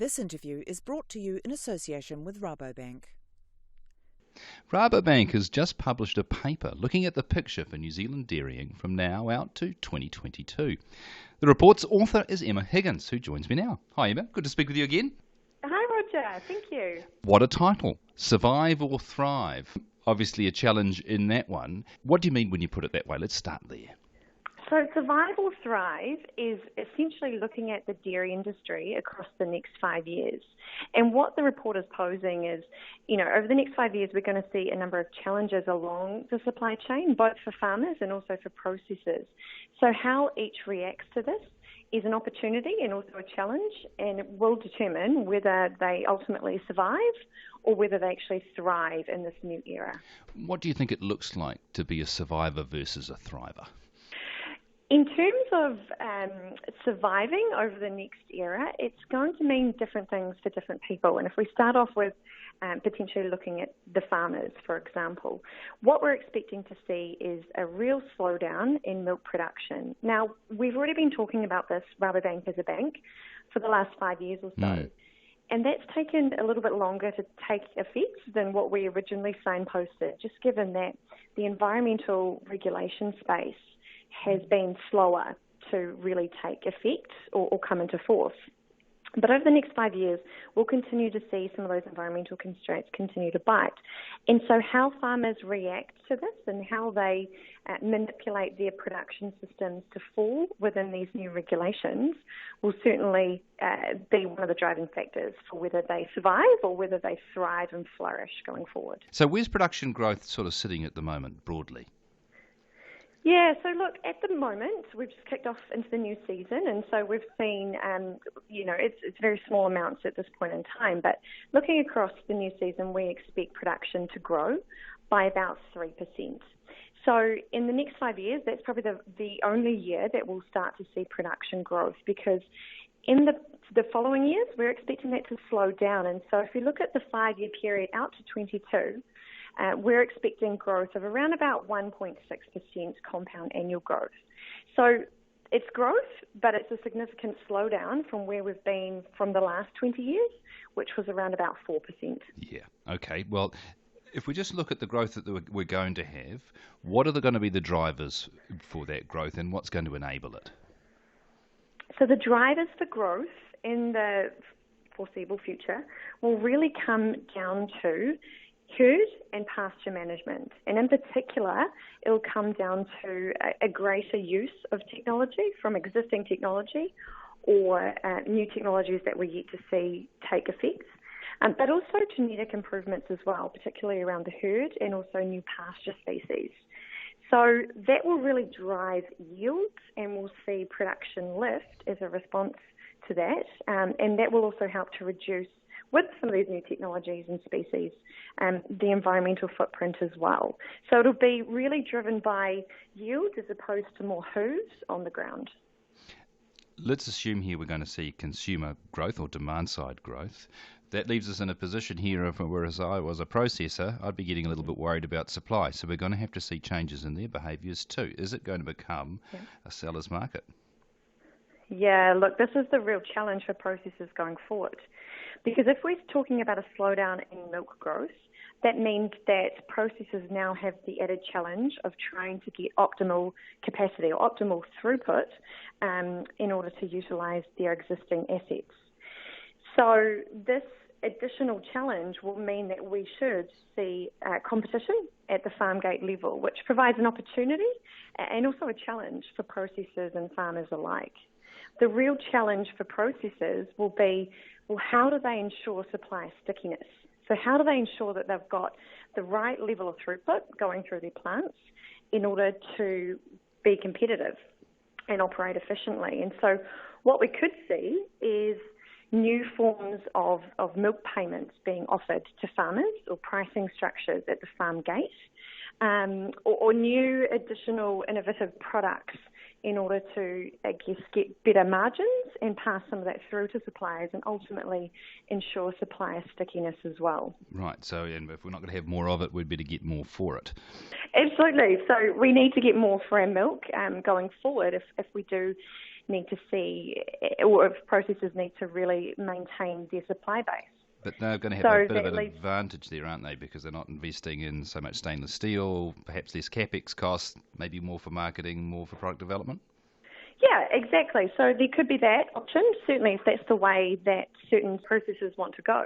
This interview is brought to you in association with Rabobank. Rabobank has just published a paper looking at the picture for New Zealand dairying from now out to 2022. The report's author is Emma Higgins, who joins me now. Hi Emma, good to speak with you again. Hi Roger, thank you. What a title, Survive or Thrive. Obviously a challenge in that one. What do you mean when you put it that way? Let's start there. So Survive or Thrive is essentially looking at the dairy industry across the next 5 years. And what the report is posing is, over the next 5 years, we're going to see a number of challenges along the supply chain, both for farmers and also for processors. So how each reacts to this is an opportunity and also a challenge, and it will determine whether they ultimately survive or whether they actually thrive in this new era. What do you think it looks like to be a survivor versus a thriver? In terms of surviving over the next era, it's going to mean different things for different people. And if we start off with potentially looking at the farmers, for example, what we're expecting to see is a real slowdown in milk production. Now, we've already been talking about this, Rabobank as a bank, for the last 5 years or so. And that's taken a little bit longer to take effect than what we originally signposted, just given that the environmental regulation space has been slower to really take effect or come into force. But over the next 5 years, we'll continue to see some of those environmental constraints continue to bite. And so how farmers react to this and how they manipulate their production systems to fall within these new regulations will certainly be one of the driving factors for whether they survive or whether they thrive and flourish going forward. So where's production growth sort of sitting at the moment, broadly? Yeah, so look, at the moment, we've just kicked off into the new season, and so we've seen, it's very small amounts at this point in time, but looking across the new season, we expect production to grow by about 3%. So in the next 5 years, that's probably the only year that we'll start to see production growth, because in the following years, we're expecting that to slow down. And so if you look at the 5-year period out to 22, we're expecting growth of around about 1.6% compound annual growth. So it's growth, but it's a significant slowdown from where we've been from the last 20 years, which was around about 4%. Yeah, okay. Well, if we just look at the growth that we're going to have, what are going to be the drivers for that growth and what's going to enable it? So the drivers for growth in the foreseeable future will really come down to herd and pasture management. And in particular, it'll come down to a greater use of technology from existing technology or new technologies that we're yet to see take effect, but also genetic improvements as well, particularly around the herd and also new pasture species. So that will really drive yields, and we'll see production lift as a response to that, and that will also help to reduce, with some of these new technologies and species, the environmental footprint as well. So it'll be really driven by yield as opposed to more hooves on the ground. Let's assume here we're going to see consumer growth or demand-side growth. That leaves us in a position here of whereas I was a processor, I'd be getting a little bit worried about supply. So we're going to have to see changes in their behaviours too. Is it going to become a seller's market? Yeah, look, this is the real challenge for processors going forward. Because if we're talking about a slowdown in milk growth, that means that processors now have the added challenge of trying to get optimal capacity or optimal throughput in order to utilise their existing assets. So this additional challenge will mean that we should see competition at the farm gate level, which provides an opportunity and also a challenge for processors and farmers alike. The real challenge for processors will be, well, how do they ensure supply stickiness? So how do they ensure that they've got the right level of throughput going through their plants in order to be competitive and operate efficiently? And so what we could see is new forms of milk payments being offered to farmers, or pricing structures at the farm gate, or new additional innovative products in order to, I guess, get better margins and pass some of that through to suppliers and ultimately ensure supplier stickiness as well. Right, so and if we're not going to have more of it, we'd better get more for it. Absolutely. So we need to get more for our milk going forward if we do need to see, or if processors need to really maintain their supply base. But they're going to have a bit of an advantage there, aren't they? Because they're not investing in so much stainless steel, perhaps less capex costs, maybe more for marketing, more for product development? Yeah, exactly. So there could be that option, certainly if that's the way that certain processors want to go.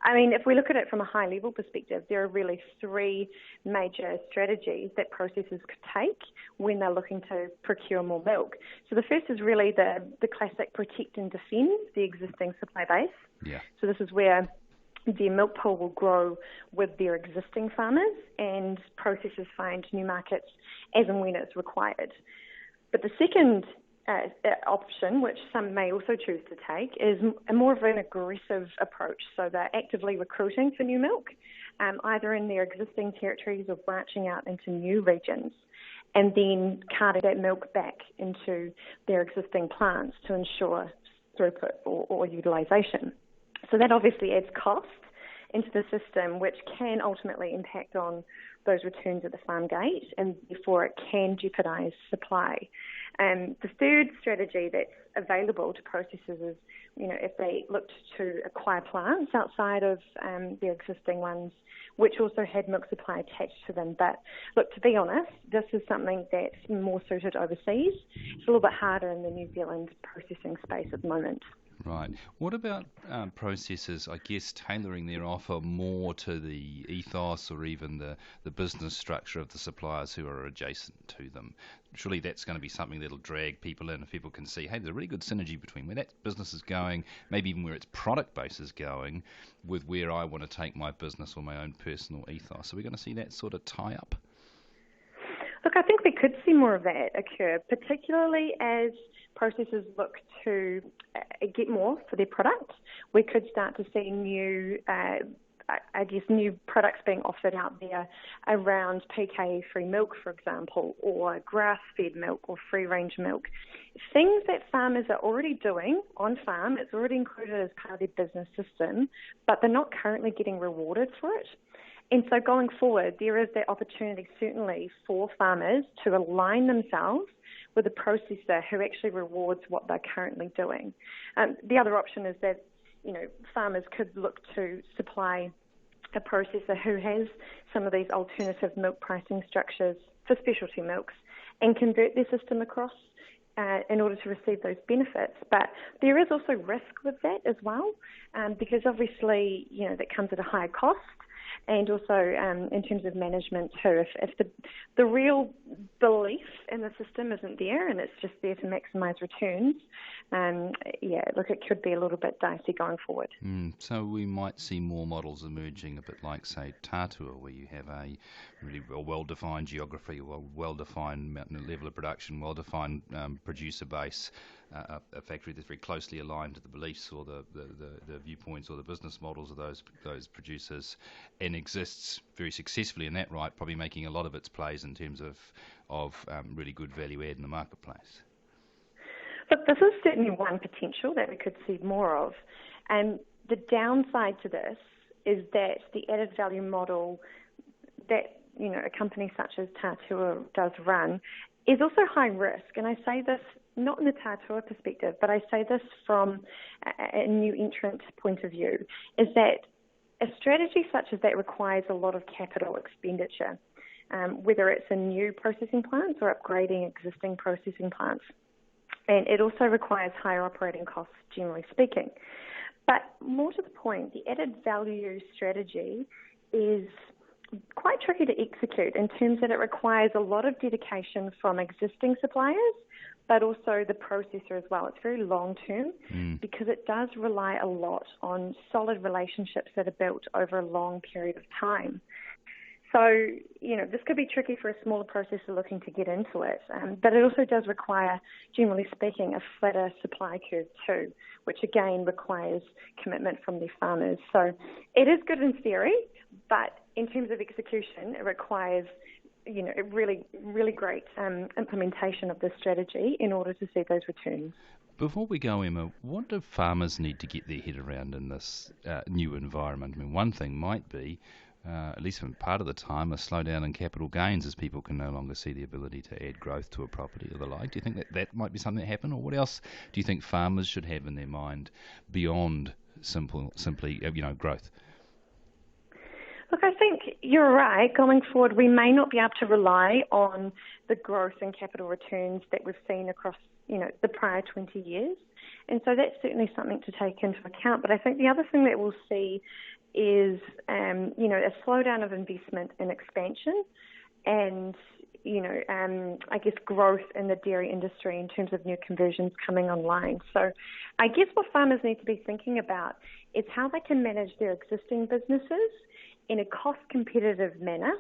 I mean, if we look at it from a high-level perspective, there are really three major strategies that processors could take when they're looking to procure more milk. So the first is really the classic protect and defend the existing supply base. Yeah. So this is where their milk pool will grow with their existing farmers, and processors find new markets as and when it's required. But the second option, which some may also choose to take, is a more of an aggressive approach. So they're actively recruiting for new milk, either in their existing territories or branching out into new regions, and then carting that milk back into their existing plants to ensure throughput or utilisation. So that obviously adds cost into the system, which can ultimately impact on those returns at the farm gate, and therefore it can jeopardise supply. And the third strategy that's available to processors is, if they looked to acquire plants outside of their existing ones, which also had milk supply attached to them. But look, to be honest, this is something that's more suited overseas. It's a little bit harder in the New Zealand processing space at the moment. Right. What about processors, I guess, tailoring their offer more to the ethos or even the business structure of the suppliers who are adjacent to them? Surely that's going to be something that'll drag people in if people can see, hey, there's a really good synergy between where that business is going, maybe even where its product base is going, with where I want to take my business or my own personal ethos. Are we going to see that sort of tie-up? Look, I think we could see more of that occur, particularly as processors look to get more for their product. We could start to see new products being offered out there around PK-free milk, for example, or grass-fed milk or free-range milk. Things that farmers are already doing on farm, it's already included as part of their business system, but they're not currently getting rewarded for it. And so going forward, there is that opportunity certainly for farmers to align themselves with a processor who actually rewards what they're currently doing. The other option is that, farmers could look to supply a processor who has some of these alternative milk pricing structures for specialty milks and convert their system across in order to receive those benefits. But there is also risk with that as well, because obviously, that comes at a higher cost. And also in terms of management too, if the real belief in the system isn't there and it's just there to maximise returns, it could be a little bit dicey going forward. So we might see more models emerging, a bit like, say, Tatua, where you have a really well-defined geography, well-defined level of production, well-defined producer base, a factory that's very closely aligned to the beliefs or the viewpoints or the business models of those producers, and exists very successfully in that right, probably making a lot of its plays in terms of really good value add in the marketplace. Look, this is certainly one potential that we could see more of. And the downside to this is that the added value model that a company such as Tatua does run is also high risk. And I say this not in the Tatua perspective, but I say this from a new entrant point of view, is that a strategy such as that requires a lot of capital expenditure, whether it's in new processing plants or upgrading existing processing plants. And it also requires higher operating costs, generally speaking. But more to the point, the added value strategy is quite tricky to execute in terms that it requires a lot of dedication from existing suppliers, but also the processor as well. It's very long-term because it does rely a lot on solid relationships that are built over a long period of time. So, this could be tricky for a smaller processor looking to get into it, but it also does require, generally speaking, a flatter supply curve too, which again requires commitment from their farmers. So it is good in theory, but in terms of execution, it requires a really, really great implementation of this strategy in order to see those returns. Before we go, Emma, what do farmers need to get their head around in this new environment? I mean, one thing might be at least for part of the time, a slowdown in capital gains as people can no longer see the ability to add growth to a property or the like. Do you think that might be something that happen, or what else do you think farmers should have in their mind beyond simply growth? Look, I think you're right. Going forward, we may not be able to rely on the growth in capital returns that we've seen across, the prior 20 years. And so that's certainly something to take into account. But I think the other thing that we'll see is, a slowdown of investment and expansion and, I guess growth in the dairy industry in terms of new conversions coming online. So I guess what farmers need to be thinking about is how they can manage their existing businesses in a cost-competitive manner,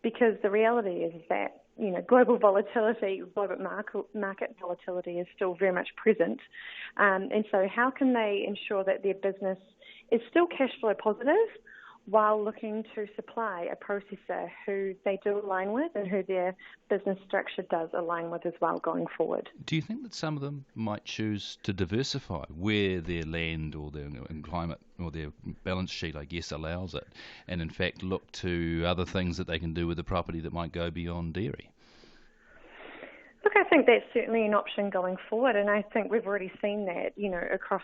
because the reality is that, global volatility, global market volatility is still very much present. And so how can they ensure that their business is still cash flow positive while looking to supply a processor who they do align with and who their business structure does align with as well going forward? Do you think that some of them might choose to diversify where their land or their climate or their balance sheet, I guess, allows it, and in fact look to other things that they can do with the property that might go beyond dairy? Look, I think that's certainly an option going forward, and I think we've already seen that, across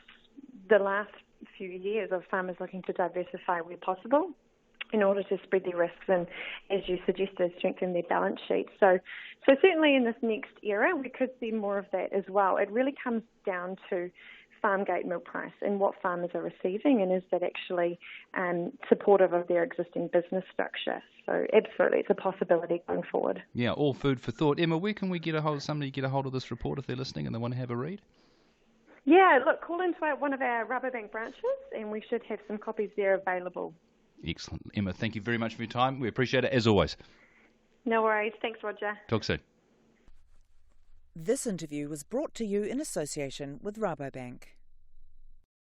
the last few years of farmers looking to diversify where possible in order to spread their risks and, as you suggested, strengthen their balance sheet. So certainly in this next era, we could see more of that as well. It really comes down to farm gate milk price and what farmers are receiving, and is that actually supportive of their existing business structure. So absolutely, it's a possibility going forward. Yeah, all food for thought. Emma, where can we get a hold of this report if they're listening and they want to have a read? Yeah, look, call into one of our Rabobank branches and we should have some copies there available. Excellent. Emma, thank you very much for your time. We appreciate it as always. No worries. Thanks, Roger. Talk soon. This interview was brought to you in association with Rabobank.